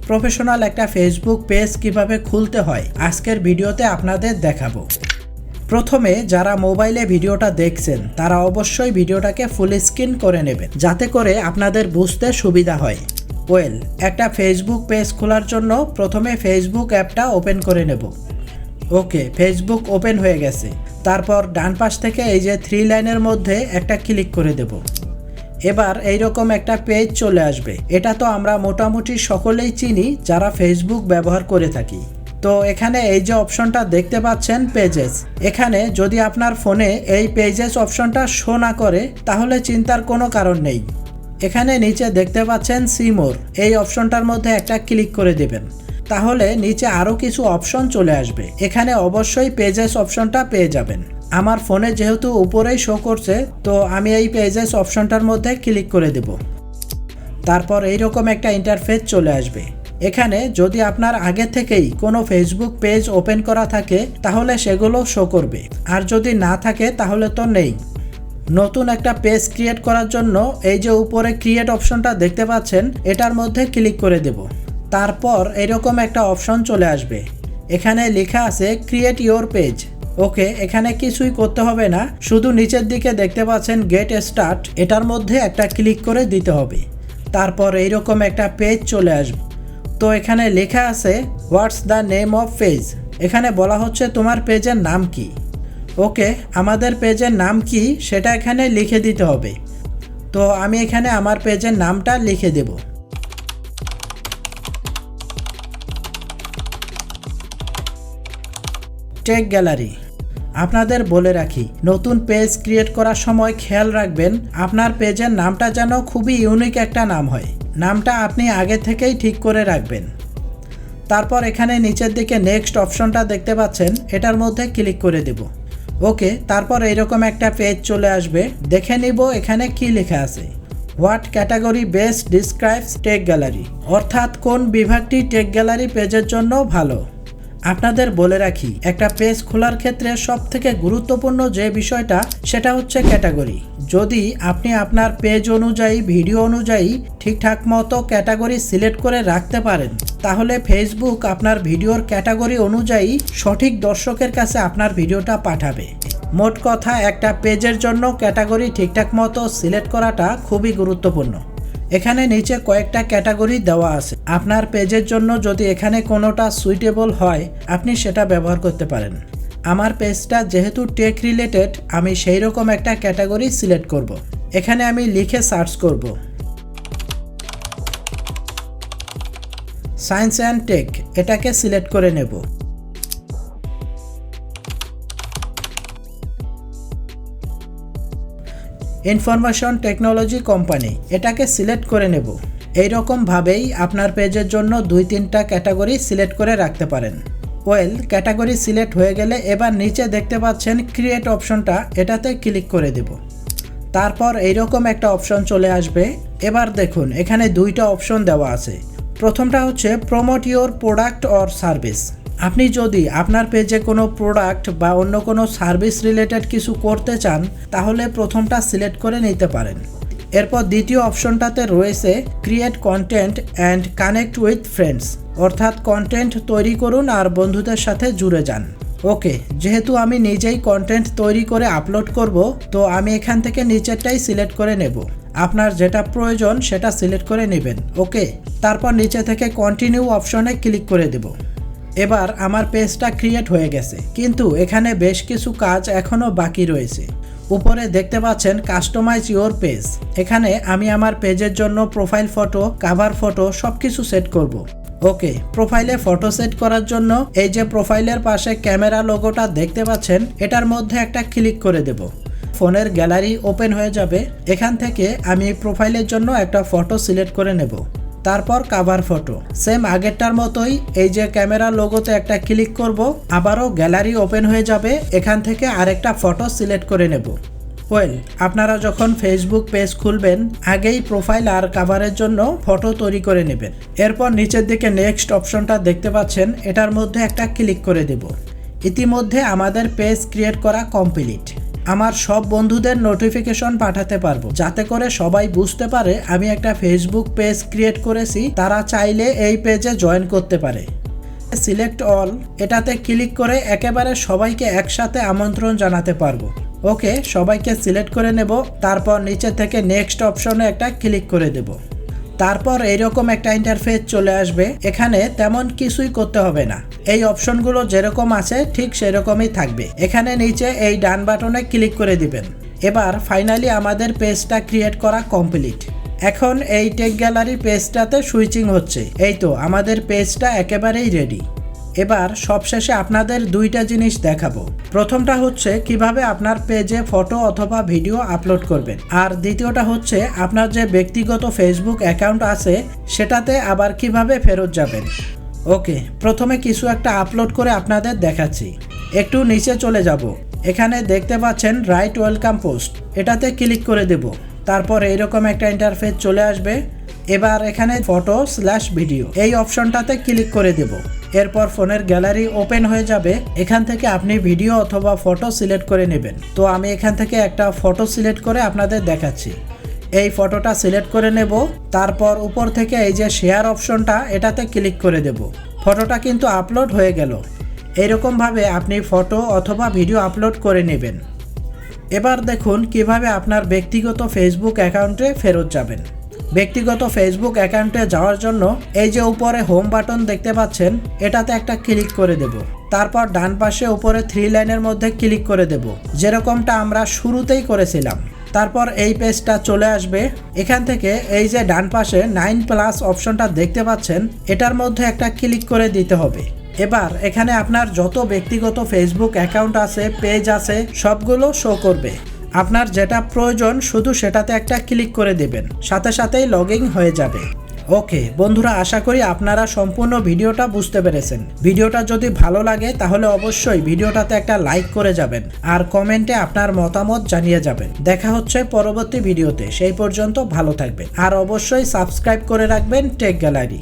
Professional একটা Facebook page কিভাবে খুলতে হয় আজকের ভিডিওতে আপনাদের দেখাবো। প্রথমে যারা মোবাইলে ভিডিওটা দেখছেন তারা অবশ্যই ভিডিওটাকে ফুল স্ক্রিন করে নেবেন যাতে করে আপনাদের বুঝতে সুবিধা হয়। একটা ফেসবুক পেজ খোলার জন্য প্রথমে ফেসবুক অ্যাপটা ওপেন করে নেব। ওকে, ফেসবুক ওপেন হয়ে গেছে। তারপর ডান পাশ থেকে এই যে 3 লাইনের মধ্যে একটা ক্লিক করে দেব। এবার এইরকম একটা পেজ চলে আসবে। এটা তো আমরা মোটামুটি সকলেই চিনি যারা ফেসবুক ব্যবহার করে থাকি। তো এখানে এই যে অপশনটা দেখতে পাচ্ছেন পেজেস, এখানে যদি আপনার ফোনে এই পেজেস অপশনটা শো না করে তাহলে চিন্তার কোনো কারণ নেই। এখানে নিচে দেখতে পাচ্ছেন সি মোর, এই অপশনটার মধ্যে একটা ক্লিক করে দেবেন। তাহলে নিচে আরও কিছু অপশন চলে আসবে। এখানে অবশ্যই পেজেস অপশনটা পেয়ে যাবেন। আমার ফোনে যেহেতু উপরেই শো করছে তো আমি এই পেজেস অপশনটার মধ্যে ক্লিক করে দেব। তারপর এইরকম একটা ইন্টারফেস চলে আসবে। এখানে যদি আপনার আগে থেকেই কোনো ফেসবুক পেজ ওপেন করা থাকে তাহলে সেগুলো শো করবে, আর যদি না থাকে তাহলে তো নেই। নতুন একটা পেজ ক্রিয়েট করার জন্য এই যে উপরে ক্রিয়েট অপশনটা দেখতে পাচ্ছেন এটার মধ্যে ক্লিক করে দেব। তারপর এরকম একটা অপশন চলে আসবে। এখানে লেখা আছে ক্রিয়েট ইওর পেজ। ওকে, এখানে কিছুই করতে হবে না, শুধু নিচের দিকে দেখতে পাচ্ছেন গেট স্টার্ট, এটার মধ্যে একটা ক্লিক করে দিতে হবে। তারপর এইরকম একটা পেজ চলে আসবে। তো এখানে লেখা আছে what's the name of page. এখানে বলা হচ্ছে তোমার পেজের নাম কি। ওকে, আমাদের পেজের নাম কি সেটা এখানে লিখে দিতে হবে। তো আমি এখানে আমার পেজের নামটা লিখে দেব। Take gallery. আপনাদের বলে রাখি, নতুন পেজ ক্রিয়েট করার সময় খেয়াল রাখবেন আপনার পেজের নামটা যেন খুবই ইউনিক একটা নাম হয়। নামটা আপনি আগে থেকেই ঠিক করে রাখবেন। তারপর এখানে নিচের দিকে নেক্সট অপশনটা দেখতে পাচ্ছেন, এটার মধ্যে ক্লিক করে দেব। ওকে, তারপর এইরকম একটা পেজ চলে আসবে। দেখে নিব এখানে কি লেখা আছে। What category best describes tech gallery, অর্থাৎ কোন বিভাগটি টেক গ্যালারি পেজের জন্য ভালো। আপনাদের বলে রাখি, একটা পেজ খোলার ক্ষেত্রে সবথেকে গুরুত্বপূর্ণ যে বিষয়টা সেটা হচ্ছে ক্যাটাগরি। যদি আপনি আপনার পেজ অনুযায়ী ভিডিও অনুযায়ী ঠিকঠাক মতো ক্যাটাগরি সিলেক্ট করে রাখতে পারেন তাহলে ফেসবুক আপনার ভিডিওর ক্যাটাগরি অনুযায়ী সঠিক দর্শকের কাছে আপনার ভিডিওটা পাঠাবে। মোট কথা, একটা পেজের জন্য ক্যাটাগরি ঠিকঠাক মতো সিলেক্ট করাটা খুবই গুরুত্বপূর্ণ। এখানে নিচে কয়েকটা ক্যাটাগরি দেওয়া আছে। আপনার পেজের জন্য যদি এখানে কোনোটা সুইটেবল হয় আপনি সেটা ব্যবহার করতে পারেন। আমার পেজটা যেহেতু টেক রিলেটেড আমি সেই রকম একটা ক্যাটাগরি সিলেক্ট করব। এখানে আমি লিখে সার্চ করব সায়েন্স অ্যান্ড টেক, এটাকে সিলেক্ট করে নেব। ইনফরমেশন টেকনোলজি কোম্পানি, এটাকে সিলেক্ট করে নেব। এইরকমভাবেই আপনার পেজের জন্য 2-3টা ক্যাটাগরি সিলেক্ট করে রাখতে পারেন। ক্যাটাগরি সিলেক্ট হয়ে গেলে এবার নিচে দেখতে পাচ্ছেন ক্রিয়েট অপশনটা, এটাতে ক্লিক করে দেব। তারপর এইরকম একটা অপশন চলে আসবে। এবার দেখুন এখানে 2টা অপশন দেওয়া আছে। প্রথমটা হচ্ছে promote your product or service. আপনি যদি আপনার পেজে কোনো প্রোডাক্ট বা অন্য কোনো সার্ভিস রিলেটেড কিছু করতে চান তাহলে প্রথমটা সিলেক্ট করে নিতে পারেন। এরপর দ্বিতীয় অপশনটাতে রয়েছে create content and connect with friends, অর্থাৎ কন্টেন্ট তৈরি করুন আর বন্ধুদের সাথে জুড়ে যান। ওকে, যেহেতু আমি নিজেই কন্টেন্ট তৈরি করে আপলোড করব তো আমি এখান থেকে নিচেরটাই সিলেক্ট করে নেব। আপনার যেটা প্রয়োজন সেটা সিলেক্ট করে নেবেন। ওকে, তারপর নিচে থেকে কন্টিনিউ অপশনে ক্লিক করে দেব। এবার আমার পেজটা ক্রিয়েট হয়ে গেছে, কিন্তু এখানে বেশ কিছু কাজ এখনও বাকি রয়েছে। উপরে দেখতে পাচ্ছেন কাস্টমাইজ ইওর পেজ। এখানে আমি আমার পেজের জন্য প্রোফাইল ফটো, কাভার ফটো সবকিছু সেট করব। ওকে, প্রোফাইলে ফটো সেট করার জন্য এই যে প্রোফাইলের পাশে ক্যামেরা লোগোটা দেখতে পাচ্ছেন এটার মধ্যে একটা ক্লিক করে দেব। ফোনের গ্যালারি ওপেন হয়ে যাবে। এখান থেকে আমি প্রোফাইলের জন্য একটা ফটো সিলেক্ট করে নেব। তারপর কাভার ফটো সেম আগেরটার মতোই এই যে ক্যামেরা লোগোতে একটা ক্লিক করব, আবারও গ্যালারি ওপেন হয়ে যাবে। এখান থেকে আরেকটা ফটো সিলেক্ট করে নেব। আপনারা যখন ফেসবুক পেজ খুলবেন আগেই প্রোফাইল আর কাভারের জন্য ফটো তৈরি করে নেবেন। এরপর নিচের দিকে নেক্সট অপশনটা দেখতে পাচ্ছেন, এটার মধ্যে একটা ক্লিক করে দেব। ইতিমধ্যে আমাদের পেজ ক্রিয়েট করা কমপ্লিট। আমার সব বন্ধুদের নোটিফিকেশন পাঠাতে পারবো, যাতে করে সবাই বুঝতে পারে আমি একটা ফেসবুক পেজ ক্রিয়েট করেছি, তারা চাইলে এই পেজে জয়েন করতে পারে। সিলেক্ট অল এটাতে ক্লিক করে একেবারে সবাইকে একসাথে আমন্ত্রণ জানাতে পারবো। ওকে, সবাইকে সিলেক্ট করে নেব। তারপর নিচে থেকে নেক্সট অপশনে একটা ক্লিক করে দেব। তারপর এইরকম একটা ইন্টারফেস চলে আসবে। এখানে তেমন কিছুই করতে হবে না, এই অপশনগুলো যেরকম আছে ঠিক সেরকমই থাকবে। এখানে নিচে এই ডান বাটনে ক্লিক করে দিবেন। এবার ফাইনালি আমাদের পেজটা ক্রিয়েট করা কমপ্লিট। এখন এই টেক গ্যালারি পেজটাতে সুইচিং হচ্ছে। এই তো আমাদের পেজটা একেবারেই রেডি। এবার সবশেষে আপনাদের দুইটা জিনিস দেখাবো। প্রথমটা হচ্ছে কিভাবে আপনার পেজে ফটো অথবা ভিডিও আপলোড করবেন, আর দ্বিতীয়টা হচ্ছে আপনার যে ব্যক্তিগত ফেসবুক অ্যাকাউন্ট আছে সেটাতে আবার কিভাবে ফেরত যাবেন। ওকে, প্রথমে কিছু একটা আপলোড করে আপনাদের দেখাচ্ছি। একটু নিচে চলে যাব। এখানে দেখতে পাচ্ছেন রাইট ওয়েলকাম পোস্ট, এটাতে ক্লিক করে দেব। তারপর এইরকম একটা ইন্টারফেস চলে আসবে। এবার এখানে ফটো/ভিডিও এই অপশনটাতে ক্লিক করে দেব। এরপর ফোনের গ্যালারি ওপেন হয়ে যাবে। এখান থেকে আপনি ভিডিও অথবা ফটো সিলেক্ট করে নেবেন। তো আমি এখান থেকে একটা ফটো সিলেক্ট করে আপনাদের দেখাচ্ছি। এই ফটোটা সিলেক্ট করে নেব। তারপর উপর থেকে এই যে শেয়ার অপশনটা এটাতে ক্লিক করে দেব। ফটোটা কিন্তু আপলোড হয়ে গেল। এইরকমভাবে আপনি ফটো অথবা ভিডিও আপলোড করে নেবেন। এবার দেখুন কিভাবে আপনার ব্যক্তিগত ফেসবুক অ্যাকাউন্টে ফেরত যাবেন। ব্যক্তিগত ফেসবুক অ্যাকাউন্টে যাওয়ার জন্য এই যে উপরে হোম বাটন দেখতে পাচ্ছেন, এটাতে একটা ক্লিক করে দেব। তারপর ডান পাশে উপরে 3 লাইনের মধ্যে ক্লিক করে দেব, যেরকমটা আমরা শুরুতেই করেছিলাম। তারপর এই পেজটা চলে আসবে। এখান থেকে এই যে ডান পাশে 9+ অপশনটা দেখতে পাচ্ছেন, এটার মধ্যে একটা ক্লিক করে দিতে হবে। এবার এখানে আপনার যত ব্যক্তিগত ফেসবুক অ্যাকাউন্ট আছে, পেজ আছে, সবগুলো শো করবে। আপনার যেটা প্রয়োজন শুধু সেটাতে একটা ক্লিক করে দেবেন, সাথে সাথেই লগইন হয়ে যাবে। ওকে বন্ধুরা, আশা করি আপনারা সম্পূর্ণ ভিডিওটা বুঝতে পেরেছেন। ভিডিওটা যদি ভালো লাগে তাহলে অবশ্যই ভিডিওটাতে একটা লাইক করে যাবেন আর কমেন্টে আপনার মতামত জানিয়ে যাবেন। দেখা হচ্ছে পরবর্তী ভিডিওতে, সেই পর্যন্ত ভালো থাকবেন আর অবশ্যই সাবস্ক্রাইব করে রাখবেন টেক গ্যালারি।